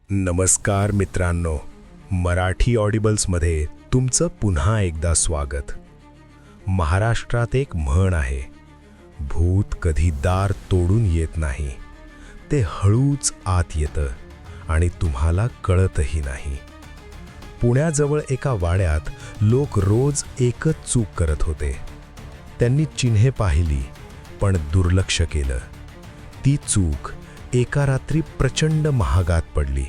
नमस्कार मित्रांनो, मराठी ऑडिबल्समध्ये तुमचं पुन्हा एकदा स्वागत. महाराष्ट्रात एक म्हण आहे, भूत कधी दार तोडून येत नाही, ते हळूच आत येतं आणि तुम्हाला कळतही नाही. पुण्याजवळ एका वाड्यात लोक रोज एकच चूक करत होते. त्यांनी चिन्हे पाहिली पण दुर्लक्ष केलं. ती चूक एका रात्री प्रचंड महागात पडली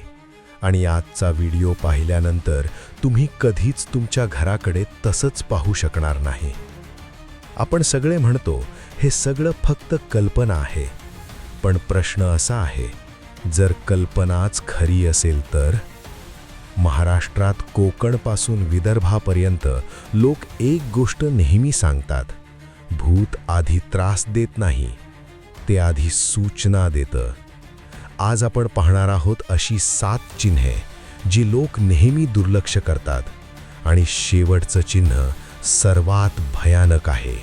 आणि आजचा व्हिडिओ पाहिल्यानंतर तुम्ही कधीच तुमच्या घराकडे तसंच पाहू शकणार नाही. आपण सगळे म्हणतो हे सगळं फक्त कल्पना आहे, पण प्रश्न असा आहे, जर कल्पनाच खरी असेल तर? महाराष्ट्रात कोकणपासून विदर्भापर्यंत लोक एक गोष्ट नेहमी सांगतात, भूत आधी त्रास देत नाही, ते आधी सूचना देतं. आज आपण पाहणार आहोत अशी 7 चिन्हे जी लोक नेहमी दुर्लक्ष करतात आणि शेवटचं चिन्ह सर्वात भयानक आहे.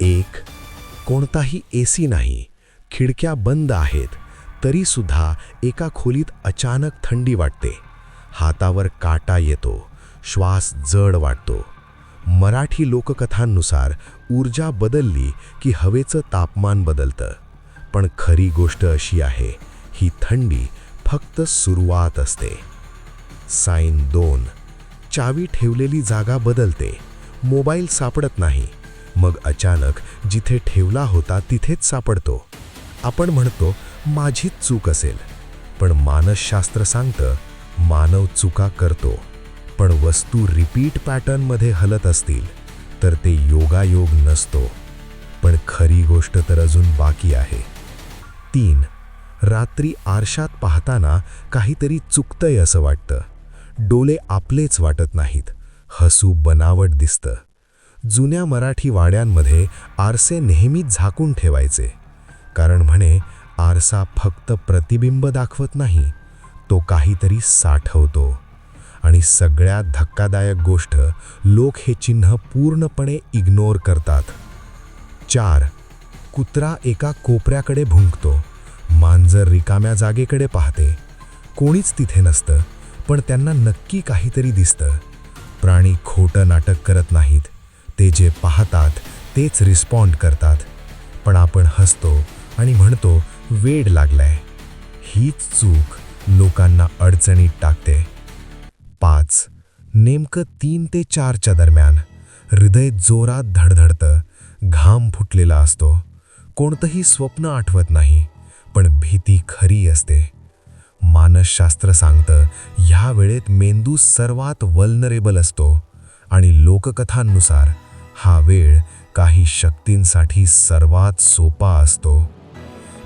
1. कोणताही एसी नाही, खिडक्या बंद आहेत तरी सुद्धा एका खोलीत अचानक थंडी वाटते, हातावर काटा येतो, श्वास जड वाटतो. मराठी लोककथांनुसार ऊर्जा बदलली की हवेचं तापमान बदलतं, पण खरी गोष्ट अशी आहे, ही थंडी फक्त सुरुवात असते. साइन 2. चावी ठेवलेली जागा बदलते, मोबाईल सापडत नाही, मग अचानक जिथे ठेवला होता तिथेच सापडतो. आपण म्हणतो माझीच चूक असेल, पण मानसशास्त्र सांगतं मानव चुका करतो, पण वस्तू रिपीट पॅटर्नमध्ये हलत असतील तर ते योगायोग नसतो. पण खरी गोष्ट तर अजून बाकी आहे. 3. रात्री आरशात पाहताना काहीतरी चुकतंय असं वाटतं. डोळे आपलेच वाटत नाहीत, हसू बनावट दिसतं. जुन्या मराठी वाड्यांमध्ये आरसे नेहमीच झाकून ठेवायचे, कारण म्हणे आरसा फक्त प्रतिबिंब दाखवत नाही, तो काहीतरी साठवतो. आणि सगळ्यात धक्कादायक गोष्ट, लोक हे चिन्ह पूर्णपणे इग्नोर करतात. 4. कुत्रा एका कोपऱ्याकडे भुंकतो, मांजर रिकाम्या जागेकडे पाहते, कोणीच तिथे नसतं, पण त्यांना नक्की काहीतरी दिसतं. प्राणी खोटं नाटक करत नाहीत, ते जे पाहतात तेच रिस्पॉन्ड करतात. पण आपण हसतो आणि म्हणतो वेड लागलाय. हीच चूक लोकांना अडचणीत टाकते. 5. नेमकं 3 ते 4च्या दरम्यान हृदय जोरात धडधडतं, घाम फुटलेला असतो. कोणतंही स्वप्न आठवत नाही, पण भीती खरी असते. मानसशास्त्र सांगतं ह्या वेळेत मेंदू सर्वात वल्नरेबल असतो आणि लोककथांनुसार हा वेळ काही शक्तींसाठी सर्वात सोपा असतो.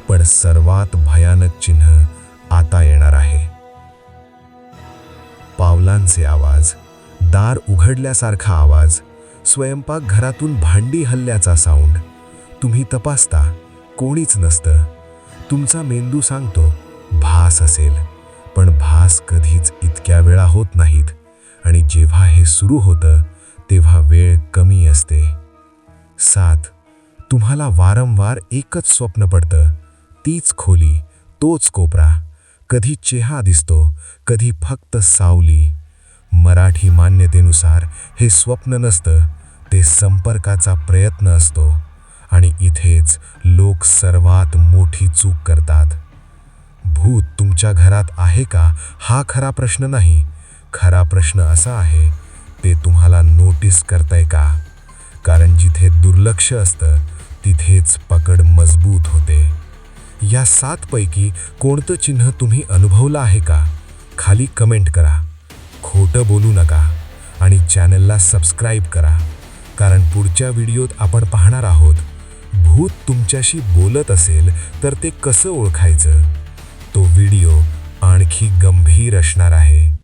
पण सर्वात भयानक चिन्ह आता येणार आहे. पावलांचे आवाज, दार उघडल्यासारखा आवाज, स्वयंपाकघरातून भांडी हलल्याचा साऊंड. तुम्ही तपासता, कोणीच नसतं. तुमचा मेंदू सांगतो भास असेल, पण भास कधीच इतक्या वेळा होत नाहीत आणि जेव्हा हे सुरू होतं तेव्हा वेळ कमी असते. 7. तुम्हाला वारंवार एकच स्वप्न पडतं, तीच खोली, तोच कोपरा. कधी चेहरा दिसतो, कधी फक्त सावली. मराठी मान्यतेनुसार हे स्वप्न नसतं, ते संपर्काचा प्रयत्न असतो. आणि इथेच लोक सर्वात मोठी चूक करतात. भूत तुमच्या घरात आहे का हा खरा प्रश्न नाही. खरा प्रश्न असा आहे, ते तुम्हाला नोटीस करताय का? कारण जिथे दुर्लक्ष असतं तिथेच पकड मजबूत होते. या 7 पैकी कोणतं चिन्ह तुम्ही अनुभवलं आहे का? खाली कमेंट करा. खोटं बोलू नका आणि चॅनलला सबस्क्राईब करा, कारण पुढच्या व्हिडिओत आपण पाहणार आहोत, भूत तुमच्याशी बोलत असेल तर ते कसं ओळखायचं. तो व्हिडिओ आणखी गंभीर असणार आहे.